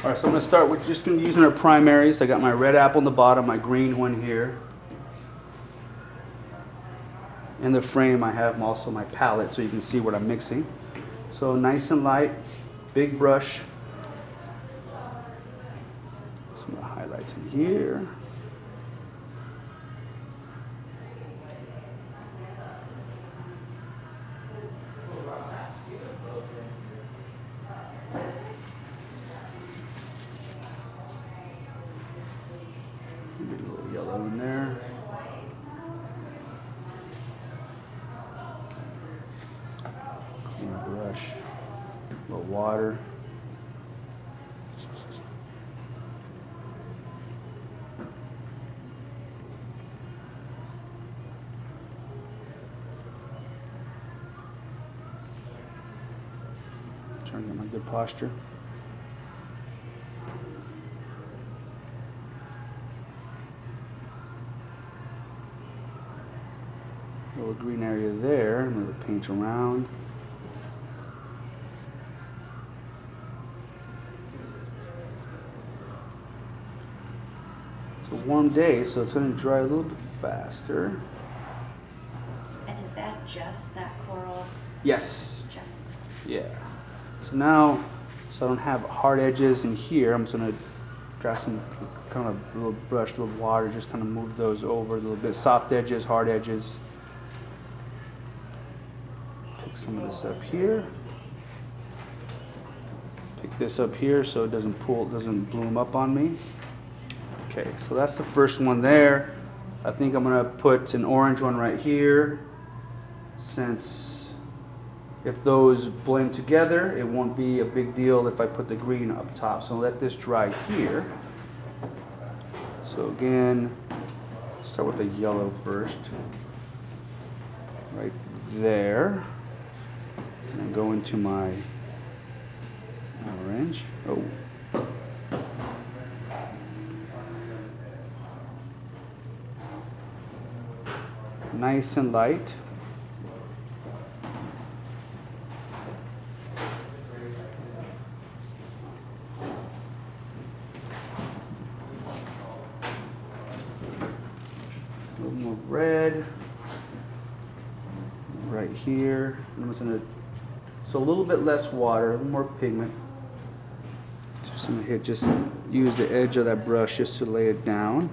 All right, so I'm going to start with just using our primaries. I got my red apple on the bottom, my green one here. In the frame I have also my palette so you can see what I'm mixing. So nice and light, big brush. Some highlights in here. Maybe a little yellow in there. Clean brush, a little water. Trying to get my good posture. Little green area there. I'm going to paint around. It's a warm day, so it's going to dry a little bit faster. And is that just that coral? Yes. Just. Yeah. So now, so I don't have hard edges in here, I'm just going to grab some kind of a little brush, a little water, just kind of move those over a little bit. Soft edges, hard edges. Pick some of this up here. Pick this up here so it doesn't bloom up on me. Okay, so that's the first one there. I think I'm going to put an orange one right here, since if those blend together, it won't be a big deal if I put the green up top. So let this dry here. So again, start with the yellow first. Right there. And then go into my orange. Oh. Nice and light. A little more red right here. I'm just gonna, so a little bit less water, a little more pigment. Just gonna hit, just use the edge of that brush just to lay it down.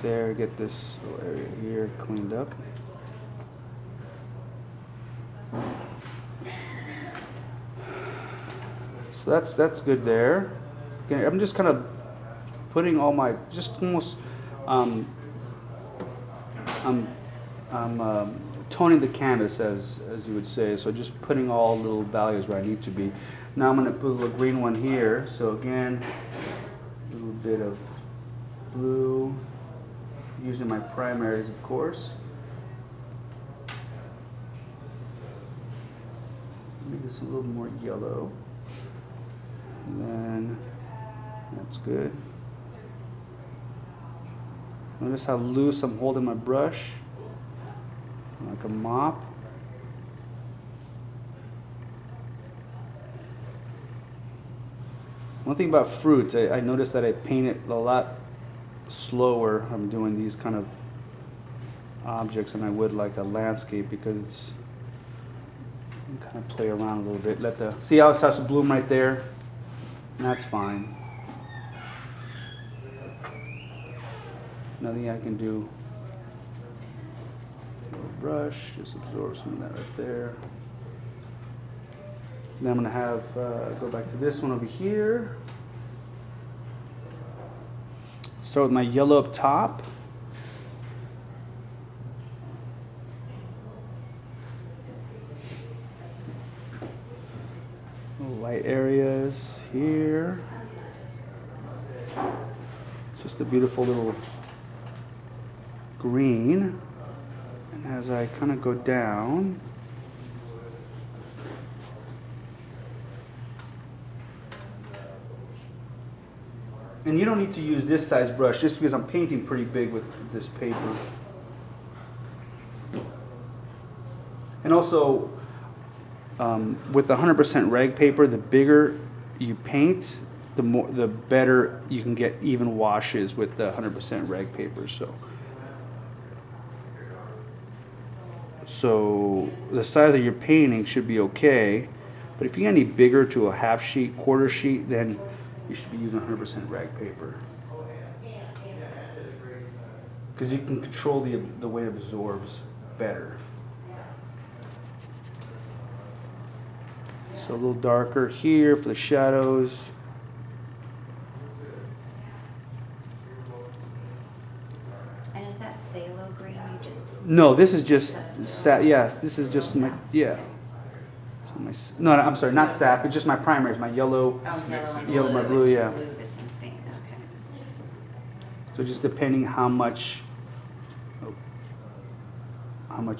There, get this little area here cleaned up. So that's good there. Okay, I'm just kind of putting all my, just almost, I'm toning the canvas as you would say. So just putting all little values where I need to be. Now I'm going to put a little green one here. So again, a little bit of blue. Using my primaries, of course. Make this a little more yellow. And then, that's good. Notice how loose I'm holding my brush, like a mop. One thing about fruits, I noticed that I paint it a lot slower. I'm doing these kind of objects than I would like a landscape, because you can kind of play around a little bit. Let the, see how it starts to bloom right there? And that's fine. Nothing I can do. A little brush, just absorb some of that right there. Then I'm going to have, go back to this one over here. Start with my yellow up top. Little light areas here. It's just a beautiful little green. And as I kind of go down, and you don't need to use this size brush just because I'm painting pretty big with this paper. And also, with 100% rag paper, the bigger you paint, the better you can get even washes with the 100% rag paper. So the size of your painting should be okay, but if you get any bigger to a half sheet, quarter sheet, then you should be using 100% rag paper, because you can control the way it absorbs better. So a little darker here for the shadows. And is that phthalo green you just? No, this is just yes, this is just my So no, I'm sorry, not sap. It's just my primers, my yellow, Yellow, my blue, yeah. Blue that's insane. Okay. So just depending how much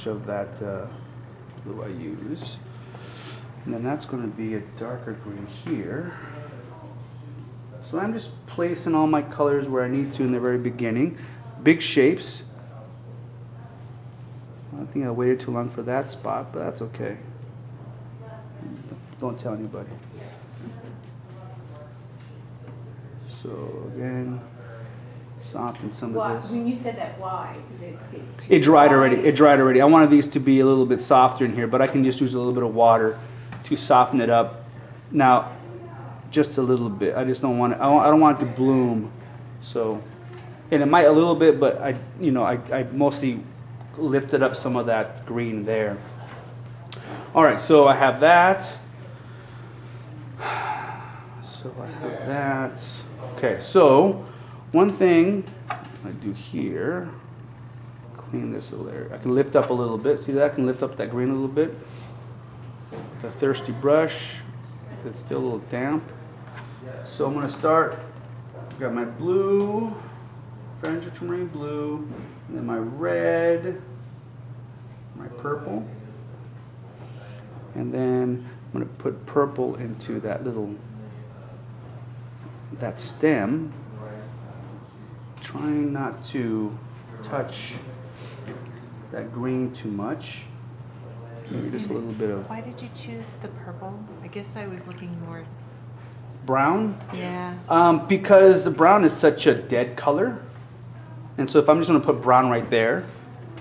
of that blue I use. And then that's going to be a darker green here. So I'm just placing all my colors where I need to in the very beginning. Big shapes. I think I waited too long for that spot, but that's okay. Don't tell anybody. So again, soften some of this. When you said that, why? Because it's It dried already. It dried already. I wanted these to be a little bit softer in here, but I can just use a little bit of water to soften it up. Now, just a little bit. I just don't want it. I don't want it to bloom. So, and it might a little bit, but I mostly lifted up some of that green there. All right. So I have that. Okay. So one thing I do here. Clean this a layer. I can lift up a little bit. See that? I can lift up that green a little bit. With a thirsty brush. It's still a little damp. So I'm going to start. I've got my blue, French ultramarine blue, and then my red, my purple, and then I'm going to put purple into that stem. Trying not to touch that green too much. Maybe just a little bit of Why did you choose the purple? I guess I was looking more. brown. Yeah. Because the brown is such a dead color. And so if I'm just going to put brown right there,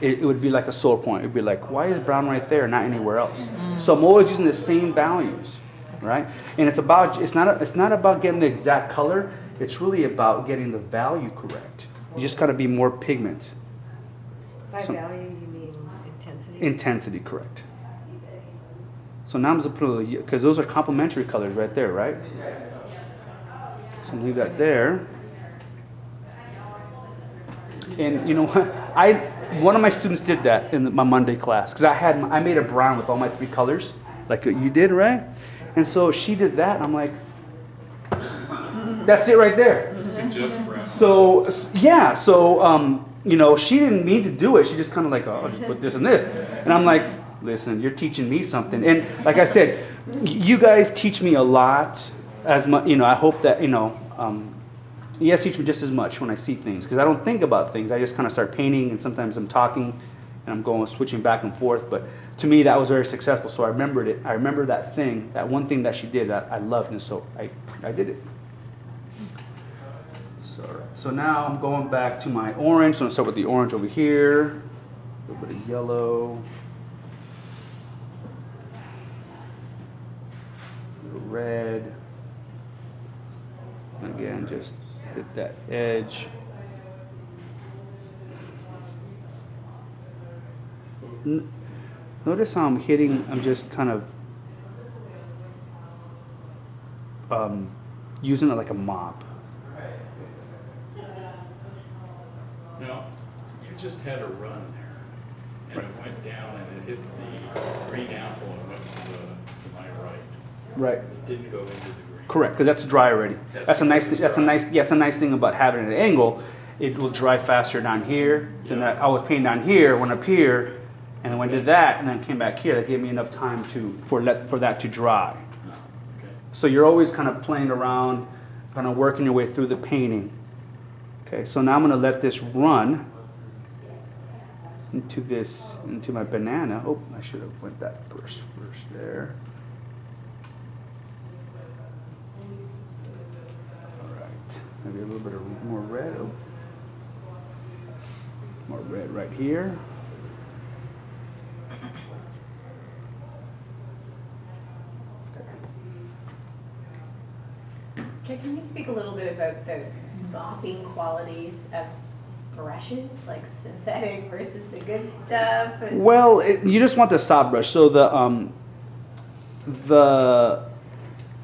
it would be like a sore point. It would be like, why is brown right there, not anywhere else? So I'm always using the same values, right? And it's not about getting the exact color. It's really about getting the value correct. You just got to be more pigment. By value, you mean intensity? Intensity, correct. So now I'm just going to put because those are complementary colors right there, right? So leave that there. And you know what? One of my students did that in my Monday class because I made a brown with all my 3 colors, like you did, right? And so she did that, and I'm like, that's it right there. Suggest brown. So yeah, so she didn't mean to do it. She just kind of like, oh, I'll just put this and this, and I'm like, listen, you're teaching me something. And like I said, you guys teach me a lot. As much, I hope that you guys teach me just as much when I see things, because I don't think about things. I just kind of start painting, and sometimes I'm talking, and I'm switching back and forth. But to me, that was very successful. So I remembered it. I remember that one thing that she did that I loved, and so I did it. So now I'm going back to my orange. So I'm going to start with the orange over here. A little bit of yellow. A little red. And again, just hit that edge. Notice how I'm just kind of using it like a mop. No, you just had a run there, and it went down and it hit the green apple and went to my right. Right. It didn't go into the green. Correct, because that's dry already. That's a nice thing about having an angle. It will dry faster down here. So I was painting down here, went up here, and then when I did that, and then came back here. That gave me enough time for that to dry. Oh, okay. So you're always kind of playing around, kind of working your way through the painting. Okay, so now I'm going to let this run into my banana. Oh, I should have went that first there. Maybe a little bit of more red. Oh. More red right here. Can you speak a little bit about the mopping qualities of brushes, like synthetic versus the good stuff? And Well, you just want the soft brush. So the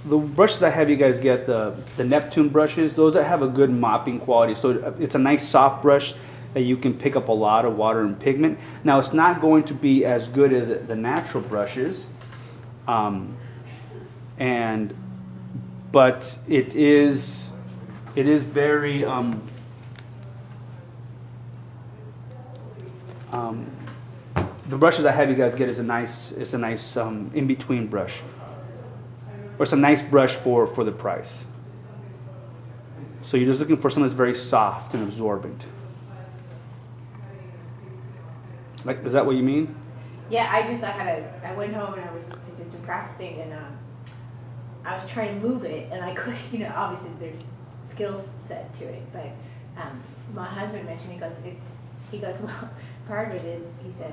brushes I have you guys get, the Neptune brushes, those that have a good mopping quality. So it's a nice soft brush that you can pick up a lot of water and pigment. Now it's not going to be as good as the natural brushes, but it is very the brushes I have you guys get is a nice in between brush, or it's a nice brush for the price. So you're just looking for something that's very soft and absorbent. Like, is that what you mean? yeah, I went home and I did some practicing, and I was trying to move it, and I couldn't, obviously there's skills set to it, but my husband mentioned, he goes, well, part of it is, he said,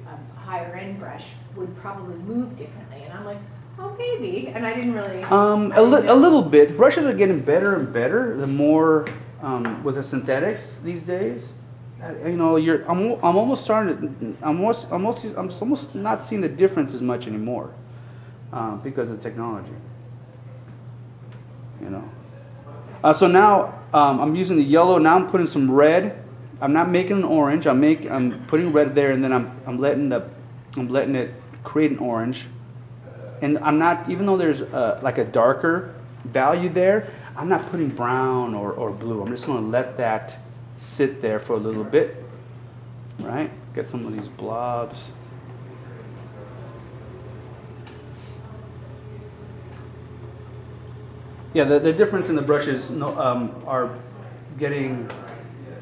a higher end brush would probably move differently, and I'm like, oh, maybe, and I didn't really. A little bit. Brushes are getting better and better. The more with the synthetics these days, I'm almost starting to. I'm almost not seeing the difference as much anymore because of technology. So now I'm using the yellow. Now I'm putting some red. I'm not making an orange. I'm putting red there, and then I'm letting it create an orange. And I'm not, even though there's like a darker value there, I'm not putting brown or blue. I'm just going to let that sit there for a little bit, right? Get some of these blobs. Yeah, the difference in the brushes are getting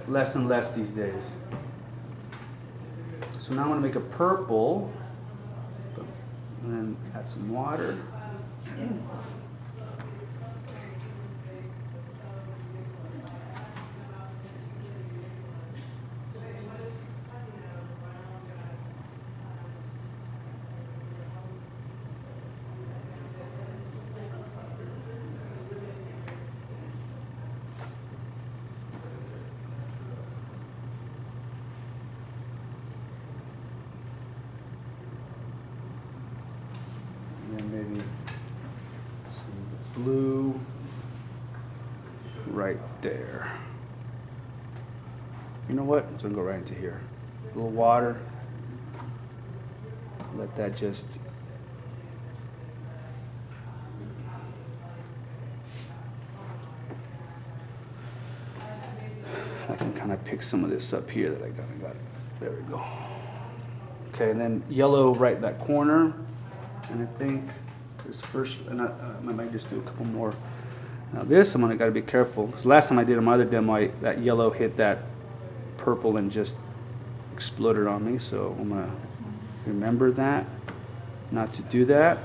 less and less these days. So now I'm going to make a purple. And then add some water. Maybe some blue right there. You know what? It's gonna go right into here. A little water. Let that just. I can kind of pick some of this up here that I got. There we go. Okay, and then yellow right in that corner. And I think this first, and I might just do a couple more. Now this, I'm gonna gotta be careful, because last time I did my other demo, that yellow hit that purple and just exploded on me. So I'm gonna remember that, not to do that.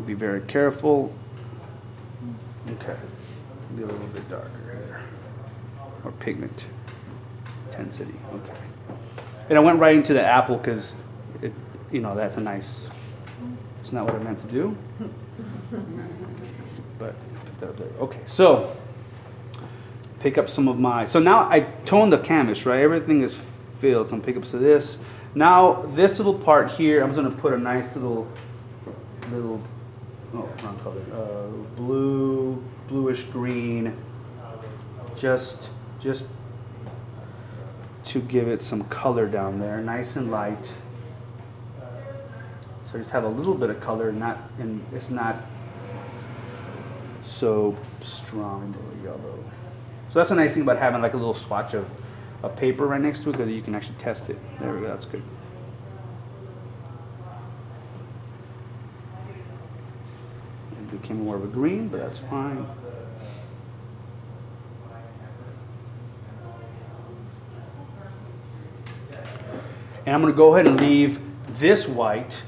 Be very careful. Okay, be a little bit darker here, or pigment intensity. Okay, and I went right into the apple because it, that's a nice. It's not what I meant to do, but put that up there. Okay, so pick up some of my. So now I toned the canvas, right? Everything is filled. So I'm pick up some of this. Now this little part here, I'm going to put a nice little, wrong color, bluish green, just to give it some color down there, nice and light. So I just have a little bit of color, and it's not so strong or yellow. So that's a nice thing about having like a little swatch of paper right next to it, because you can actually test it. There we go, that's good. It became more of a green, but that's fine. And I'm going to go ahead and leave this white,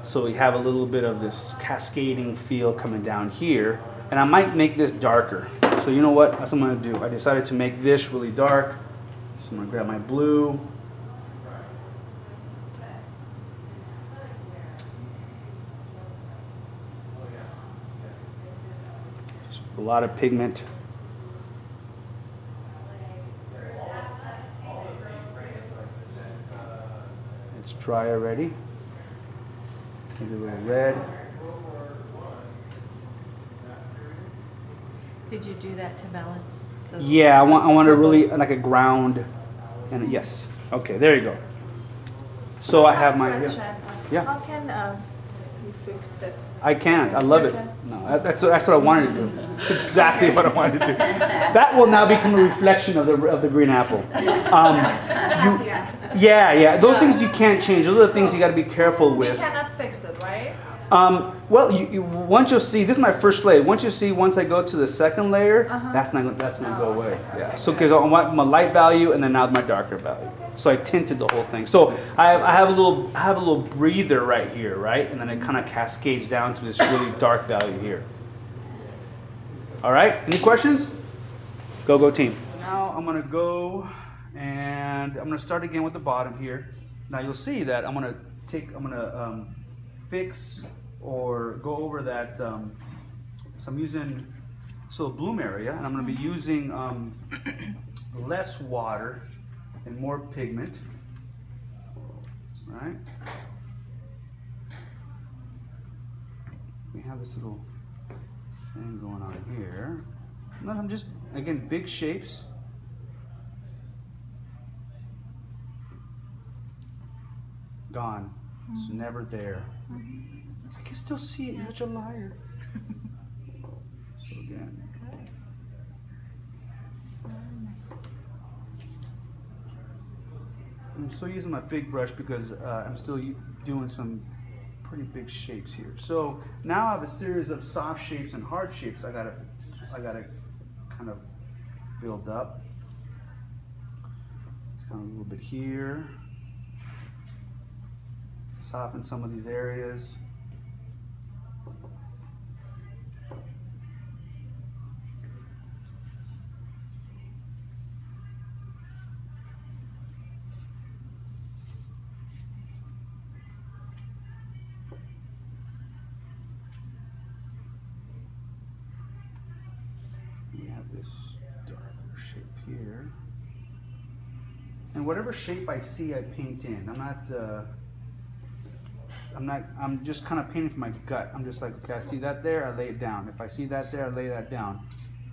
so we have a little bit of this cascading feel coming down here. And I might make this darker. So you know what? That's what I'm gonna do. I decided to make this really dark. So I'm gonna grab my blue. Just a lot of pigment. It's dry already. Maybe a little red. Did you do that to balance? The Yeah, I want to purple? really like a ground, and yes. Okay, there you go. So I have my Question. yeah. How can you fix this? I can't. I love it. No, that's what I wanted to do. It's exactly what I wanted to do. That will now become a reflection of the green apple. Yeah. Those things you can't change. Those are the things you got to be careful We with. cannot fix it, right? Well, once you'll see, this is my first layer. Once I go to the second layer, Uh-huh. that's gonna go away. Okay. Yeah. So because I want my light value and then now my darker value. So I tinted the whole thing. So I have a little breather right here, right, and then it kind of cascades down to this really dark value here. All right. Any questions? Go team. Now I'm gonna go and I'm gonna start again with the bottom here. Now you'll see that I'm gonna fix or go over that. So I'm using bloom area, and I'm going to be using less water and more pigment. Right? We have this little thing going on here. And then I'm just again big shapes. Gone. It's never there. I can still see it. You're such a liar. So again. I'm still using my big brush because I'm still doing some pretty big shapes here. So now I have a series of soft shapes and hard shapes I gotta kind of build up. Just kind of a little bit here. Soften some of these areas. We have this darker shape here. And whatever shape I see, I paint in. I'm just kind of painting from my gut. I'm just like, okay, I see that there, I lay it down. If I see that there, I lay that down.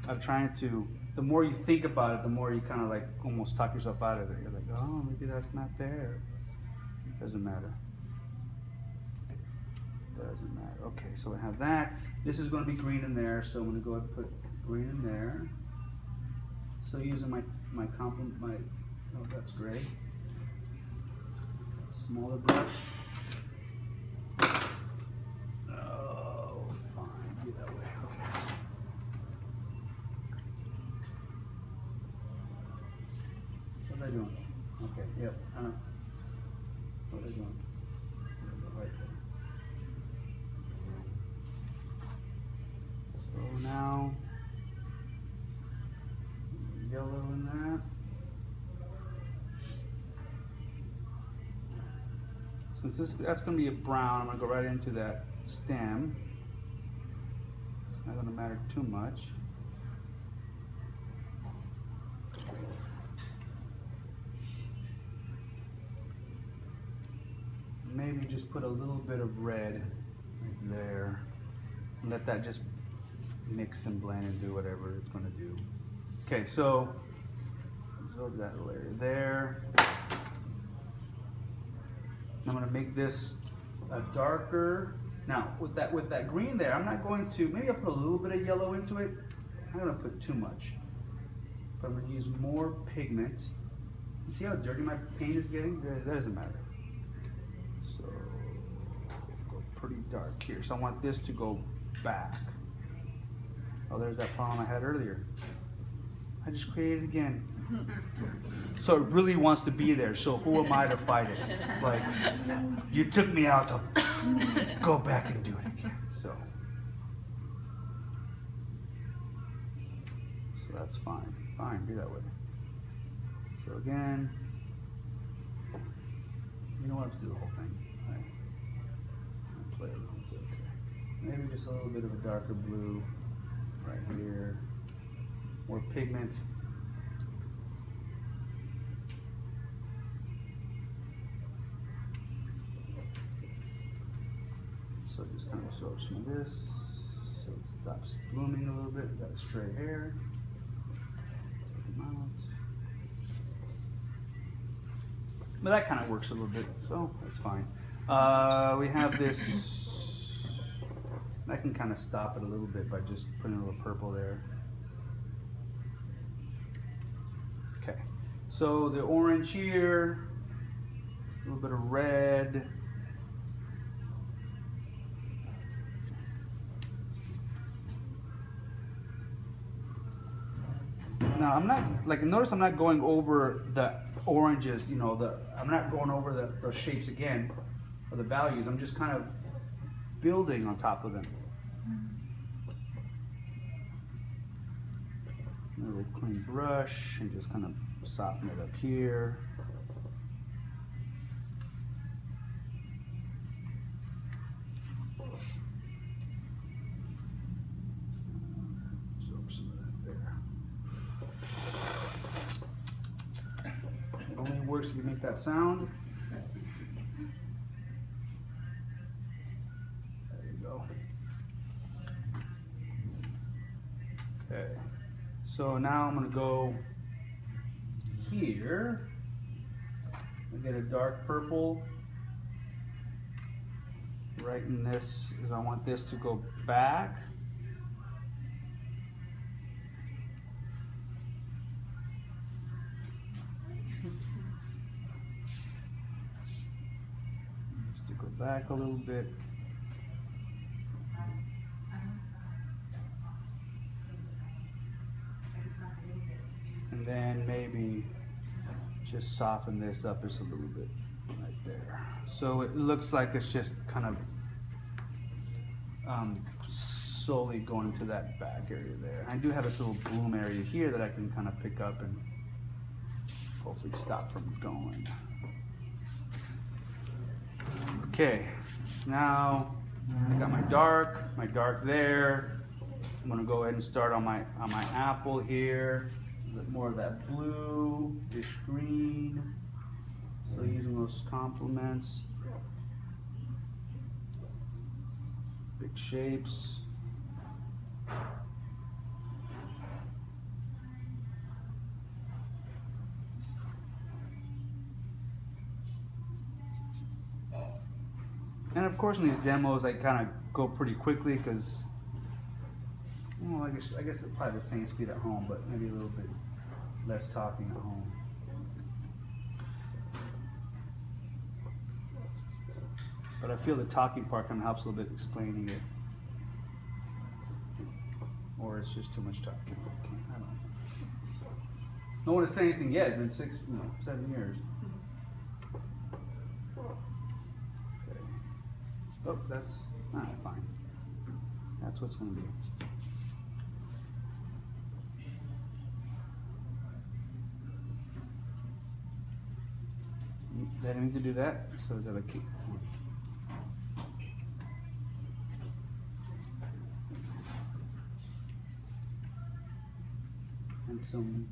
I'm trying to, the more you think about it, the more you kind of like almost talk yourself out of it. You're like, oh, maybe that's not there. Doesn't matter. Doesn't matter. Okay, so I have that. This is going to be green in there, so I'm going to go ahead and put green in there. So using oh, that's gray. Smaller brush. Oh, fine. Be that way. Okay. What are they doing? Okay. Yep. I know. What are they doing? Right there. So now, yellow in that. Since that's going to be a brown, I'm going to go right into that stem. It's not going to matter too much. Maybe just put a little bit of red right there. And let that just mix and blend and do whatever it's going to do. Okay, so absorb that layer there. I'm going to make this a darker. Now, with that green there, I'm not going to, maybe I'll put a little bit of yellow into it. I'm not going to put too much. But I'm going to use more pigment. You see how dirty my paint is getting? That doesn't matter. So, go pretty dark here. So I want this to go back. Oh, there's that problem I had earlier. I just created it again. So it really wants to be there, so who am I to fight it? It's like, you took me out to go back and do it again. So So that's fine. Fine, do that way. So again, you know what? Let's do the whole thing. All right. I'll play it a little bit. Okay. Maybe just a little bit of a darker blue right here. More pigment. So just kind of absorb some of this, so it stops blooming a little bit. We've got a stray hair. Take them out. But that kind of works a little bit, so that's fine. We have this. I can kind of stop it a little bit by just putting a little purple there. Okay, so the orange here, a little bit of red. Now I'm not, like, notice I'm not going over the oranges, you know, I'm not going over those shapes again, or the values. I'm just kind of building on top of them. A little clean brush and just kind of soften it up here. Absorb some of that there. It only works if you make that sound. There you go. Okay. So now I'm going to go here and get a dark purple right in this, because I want this to go back. Just to go back a little bit. And then maybe just soften this up just a little bit right there. So it looks like it's just kind of slowly going to that back area there. I do have this little bloom area here that I can kind of pick up and hopefully stop from going. Okay, now I got my dark there. I'm gonna go ahead and start on my apple here. A bit more of that blue-ish green. So using those complements. Big shapes. And of course in these demos I kind of go pretty quickly because, well, I guess it's probably the same speed at home, but maybe a little bit less talking at home. But I feel the talking part kind of helps a little bit explaining it. Or it's just too much talking. I don't know. No one has said anything yet. It's been 7 years. Okay. Oh, that's fine. That's what's going to be. Letting me to do that, so that I keep. And some.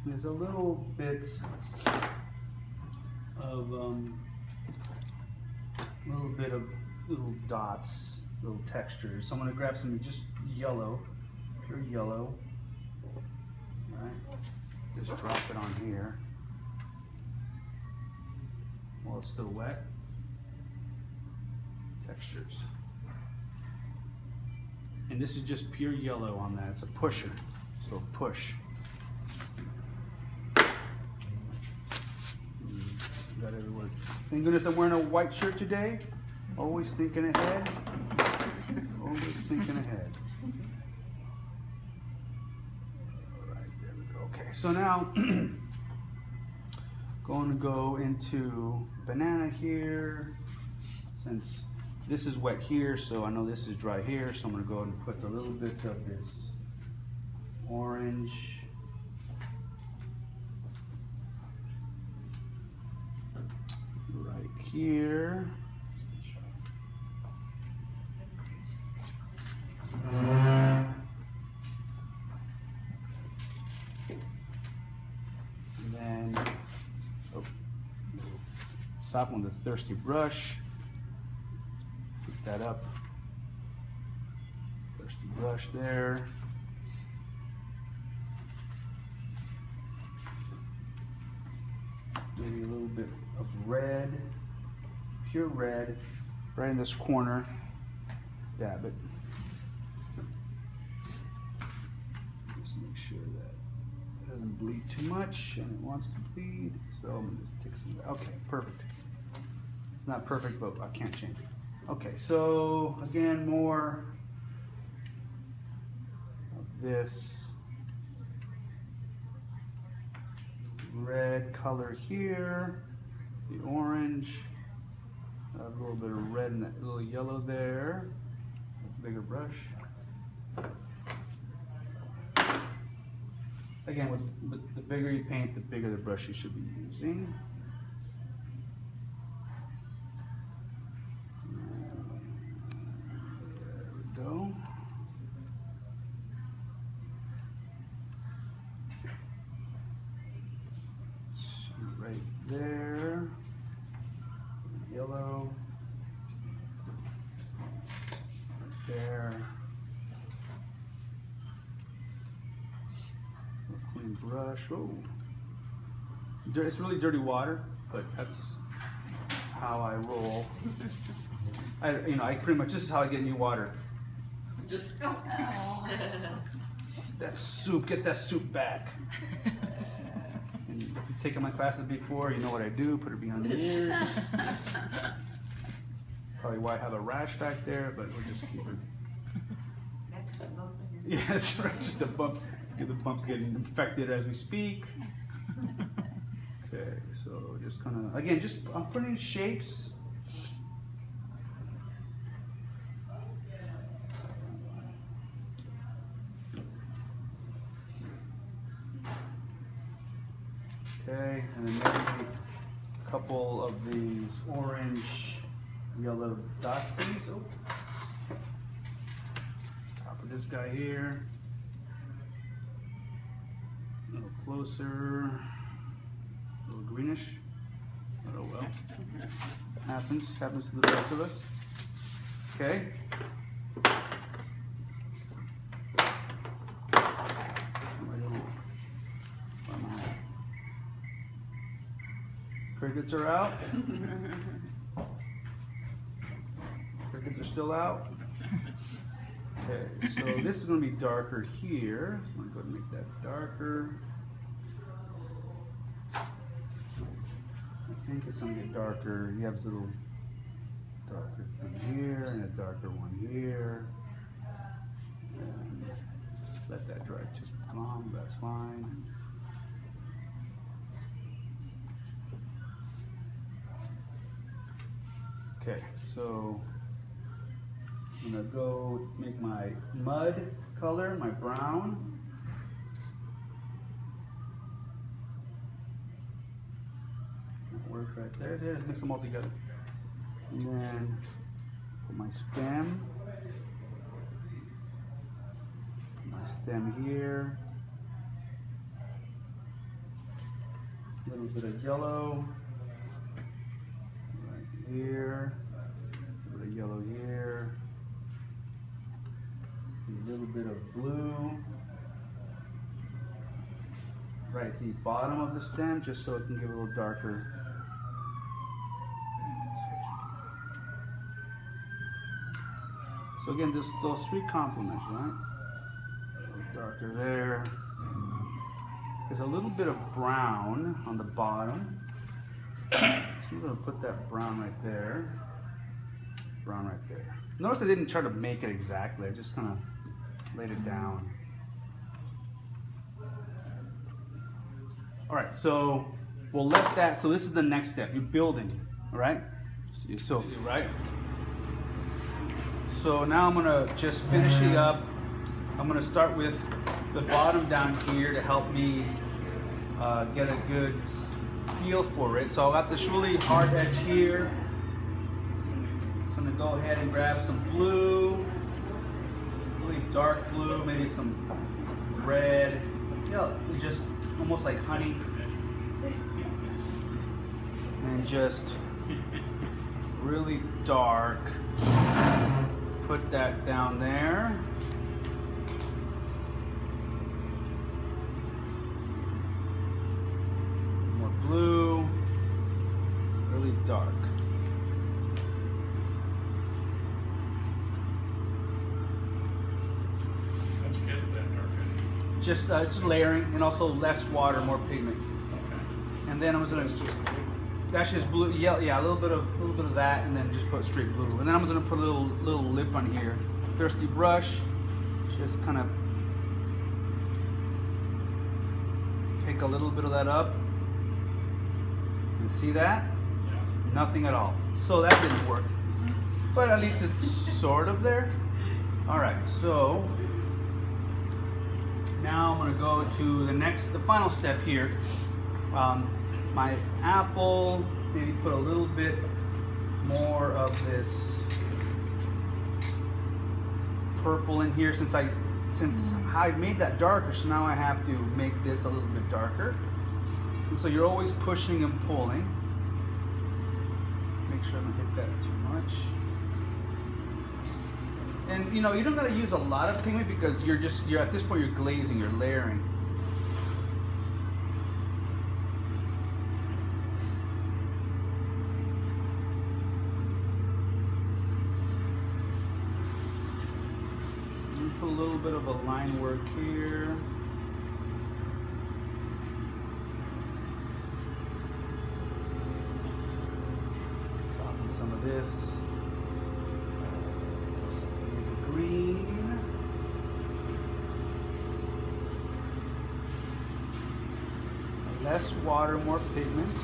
There's a little bit of little dots, little textures. So I'm going to grab some just yellow, pure yellow. All right, just drop it on here while it's still wet. Textures. And this is just pure yellow on that. It's a pusher, so push. Got everywhere. Thank goodness I'm wearing a white shirt today. Always thinking ahead. Always thinking ahead. All right, there we go. Okay. so now going to go into banana here. Since this is wet here, so I know this is dry here, so I'm going to go ahead and put a little bit of this orange. Right here. And then, stop on the thirsty brush. Pick that up. Thirsty brush there. Maybe a little bit of red, pure red, right in this corner. Dab it. Just make sure that it doesn't bleed too much, and it wants to bleed, so I'm gonna just take some. Okay, perfect. Not perfect, but I can't change it. Okay, so again, more of this red color here, the orange, a little bit of red and that little yellow there. Bigger brush. Again, with the bigger you paint, the bigger the brush you should be using. There we go. Right there. Yellow. Right there. A clean brush. Oh, it's really dirty water, but that's how I roll. I pretty much, this is how I get new water. Just that soup, get that soup back. And if you've taken my classes before, you know what I do, put it behind the ears. Probably why I have a rash back there, but we'll just keep it. That's just a bump in your- Yeah, that's right, just a bump. The bump's getting infected as we speak. Okay, so just kind of, again, just I'm putting in shapes. Okay, and then maybe a couple of these orange, yellow dotsies. Oh. Top of this guy here. A little closer. A little greenish. Oh well. Happens to the best of us. Okay. Crickets are out. Crickets are still out. Okay, so this is going to be darker here. So I'm going to go ahead and make that darker. I think it's going to get darker. You have this little darker thing here and a darker one here. And let that dry too long, that's fine. Okay, so I'm gonna go make my mud color, my brown. That works right there. Just mix them all together. And then put my stem. My stem here. A little bit of yellow. Right here. A little bit of yellow here. A little bit of blue right at the bottom of the stem, just so it can give a little darker. So again, those three complements, right? A little darker there. There's a little bit of brown on the bottom. So I'm going to put that brown right there. Brown right there. Notice I didn't try to make it exactly. I just kind of laid it down. All right, so we'll let that, so this is the next step, you're building, all right? So, right? So now I'm gonna just finish it up. I'm gonna start with the bottom down here to help me get a good feel for it. So I got this really hard edge here. So I'm gonna go ahead and grab some blue, really dark blue, maybe some red, you know, just almost like honey. And just really dark. Put that down there. More blue, really dark. How'd you get it that dark? Just it's layering and also less water, more pigment. Okay. And then I'm just gonna that's just blue, yeah, a little bit of that, and then just put straight blue. And then I'm gonna put a little lip on here. Thirsty brush, just kind of pick a little bit of that up. You see that? Yeah. Nothing at all. So that didn't work. But at least it's sort of there. All right, so now I'm gonna go to the final step here. My apple, maybe put a little bit more of this purple in here since I made that darker, so now I have to make this a little bit darker. And so you're always pushing and pulling. Make sure I don't hit that too much. And you know, you don't gotta use a lot of pigment because you're at this point you're glazing, you're layering. Put a little bit of a line work here. Soften some of this. Green. Less water, more pigment.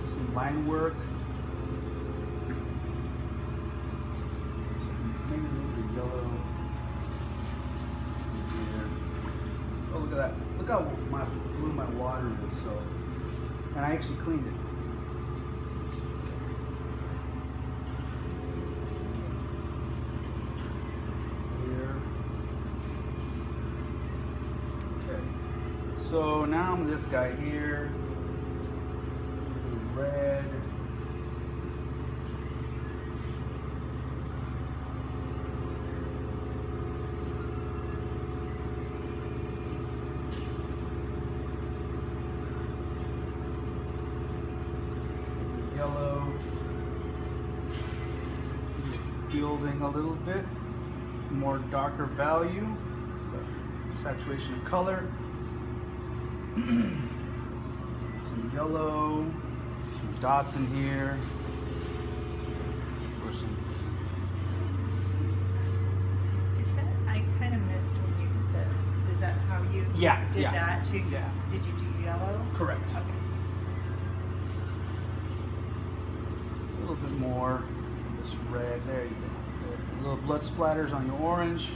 Some line work. Maybe a little bit yellow. Here. Oh, look at that. Look how blue my water is. So, and I actually cleaned it. So now I'm this guy here, red. Yellow. Just building a little bit more darker value, saturation of color. Some yellow, some dots in here, or some. Is that, I kind of missed when you did this. Is that how you did that too? Yeah. Did you do yellow? Correct. Okay. A little bit more of this red. There you go. There. Little blood splatters on your orange.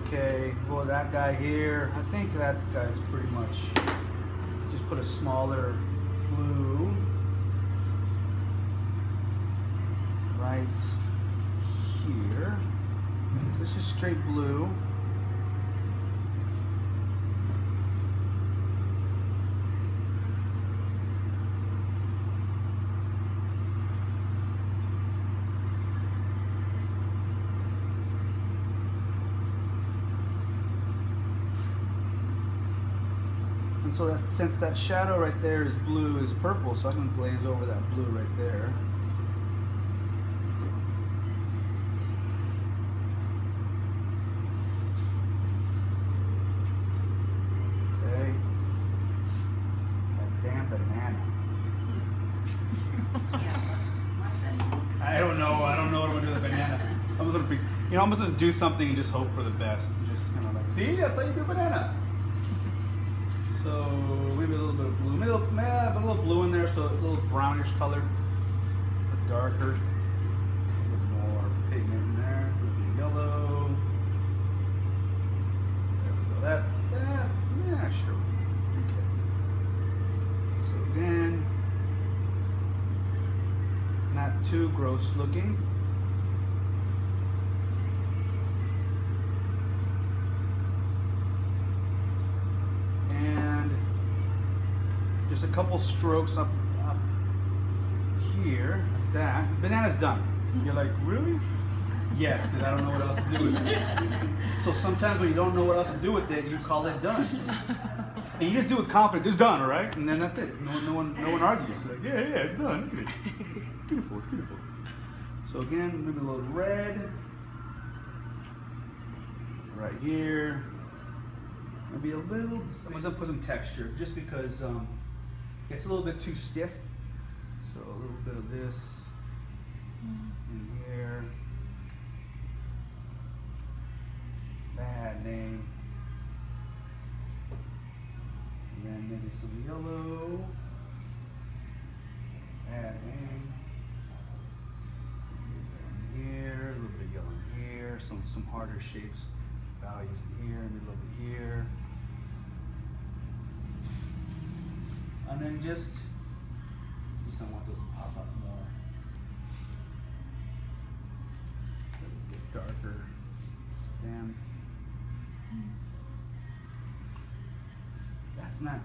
Okay, well that guy here, I think that guy's pretty much, just put a smaller blue right here. So this is straight blue. And so that, since that shadow right there is blue, is purple, so I'm going to glaze over that blue right there. Okay. That damn banana. I don't know what I'm going to do with the banana. I'm just going to be You know, I'm just gonna do something and just hope for the best. And just kind of like, see, that's how you do banana. So maybe a little bit of blue, maybe a little blue in there, so a little brownish color, a bit darker, a bit more pigment in there, a little bit of yellow. There we go. That's that. Yeah, sure. Okay. So again, not too gross looking. And just a couple strokes up here, like that. Banana's done. You're like, really? Yes, because I don't know what else to do with it. So sometimes when you don't know what else to do with it, you call it done. And you just do it with confidence. It's done, all right? And then that's it. No one argues. It's like, yeah, it's done. Look at it. It's beautiful. It's beautiful. So again, maybe a little red right here. Maybe a little. I'm gonna put some texture, just because it's a little bit too stiff. So a little bit of this in here. Bad name. And then maybe some yellow. Bad name. Here, a little bit of yellow in here. Some harder shapes, values in here, and a little bit here. And then just I want those to pop up more. A little bit darker stem. That's not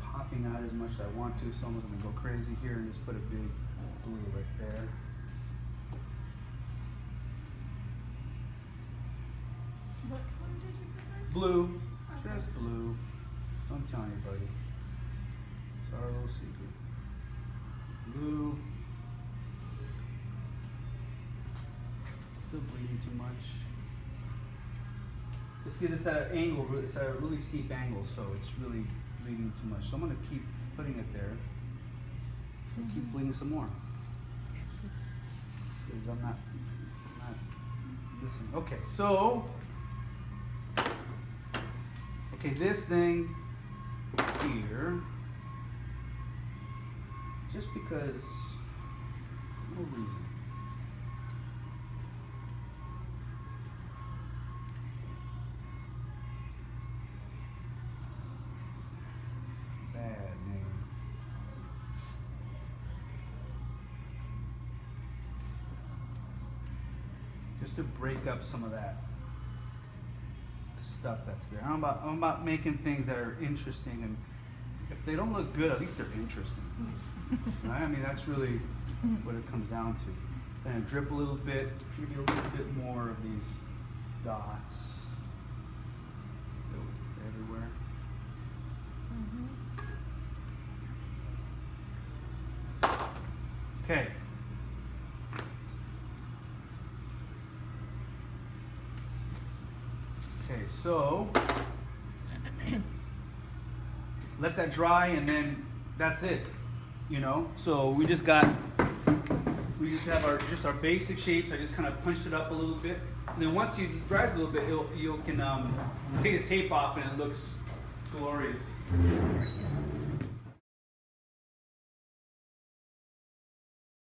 popping out as much as I want to, so I'm going to go crazy here and just put a big blue right there. What one did you prefer? Blue, just blue. Don't tell anybody. It's our little secret. Blue. Still bleeding too much. It's because it's at an angle, it's at a really steep angle, so it's really bleeding too much. So I'm going to keep putting it there. So keep bleeding some more. Because I'm not listening. Okay, so this thing here, just because, no reason. Bad name. Just to break up some of that stuff that's there. I'm about making things that are interesting, and if they don't look good, at least they're interesting. Right? I mean, that's really what it comes down to. And drip a little bit, maybe a little bit more of these dots everywhere. Okay. Okay, so let that dry, and then that's it. You know, so we just have our basic shapes. I just kind of punched it up a little bit, and then once it dries a little bit, you can take the tape off, and it looks glorious.